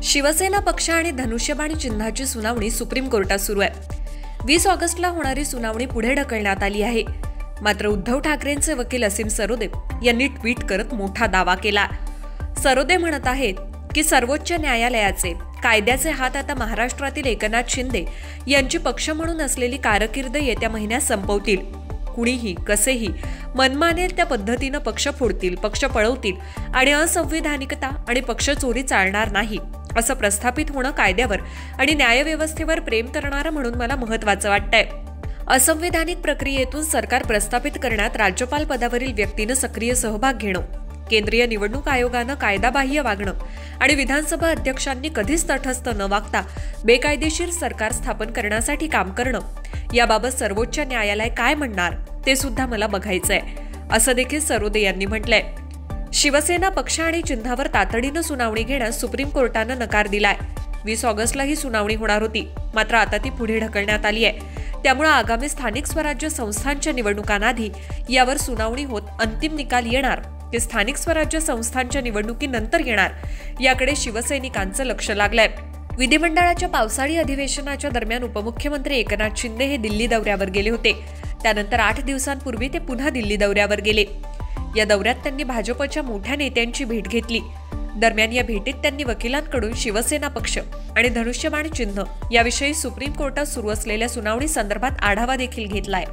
शिवसेना पक्ष आणि धनुष्यबाण चिन्हाची सुनावणी सुप्रीम कोर्टात सुरू आहे। 20 ऑगस्टला होणारी सुनावणी पुढे ढकलण्यात आली आहे। मात्र उद्धव ठाकरेंचे वकील असीम सरोदे यांनी ट्विट करत मोठा दावा केला। सरोदे म्हणत आहेत की सर्वोच्च न्यायालयाचे कायद्याचे हात आता महाराष्ट्रातील एकनाथ शिंदे यांची पक्ष म्हणून असलेली कारकीर्द येत्या महिन्यात संपवतील। कुणीही कसेही मनमानेल त्या पद्धतीने पक्ष फोडतील, पक्ष पळवतील आणि असंविधानिकता आणि पक्ष चोरी चालणार नाही असं प्रस्थापित होणं कायद्यावर आणि न्यायव्यवस्थेवर प्रेम करणारं म्हणून मला महत्त्वाचं वाटतंय। असंविधानिक प्रक्रियेतून सरकार प्रस्थापित करण्यात राज्यपाल पदावरील व्यक्तीनं सक्रिय सहभाग घेणं, केंद्रीय निवडणूक आयोगानं कायदाबाह्य वागणं आणि विधानसभा अध्यक्षांनी कधीच तटस्थ न वागता बेकायदेशीर सरकार स्थापन करण्यासाठी काम करणं, याबाबत सर्वोच्च न्यायालय काय म्हणणार ते सुद्धा मला बघायचंय, असं देखील सरोदे यांनी म्हटलंय। शिवसेना पक्ष आणि चिन्हावर तातडीनं सुनावणी घेण्यास सुप्रीम कोर्टानं नकार दिलाय। 20 ऑगस्टला ही सुनावणी होणार होती, मात्र आता ती पुढे ढकलण्यात आली आहे। त्यामुळे आगामी स्थानिक स्वराज्य संस्थांच्या निवडणुकांआधी यावर सुनावणी होत अंतिम निकाल येणार ते स्थानिक स्वराज्य संस्थांच्या निवडणुकीनंतर येणार, याकडे शिवसैनिकांचं लक्ष लागलंय। विधिमंडळाच्या पावसाळी अधिवेशनाच्या दरम्यान उपमुख्यमंत्री एकनाथ शिंदे हे दिल्ली दौऱ्यावर गेले होते। त्यानंतर 8 दिवसांपूर्वी ते पुन्हा दिल्ली दौऱ्यावर गेले। या दौऱ्यात त्यांनी भाजपच्या मोठ्या नेत्यांची भेट घेतली। दरम्यान या भेटीत त्यांनी वकिलांकडून शिवसेना पक्ष आणि धनुष्यबाण चिन्ह याविषयी सुप्रीम कोर्टात सुरू असलेल्या सुनावणी संदर्भात आढावा देखील घेतलाय।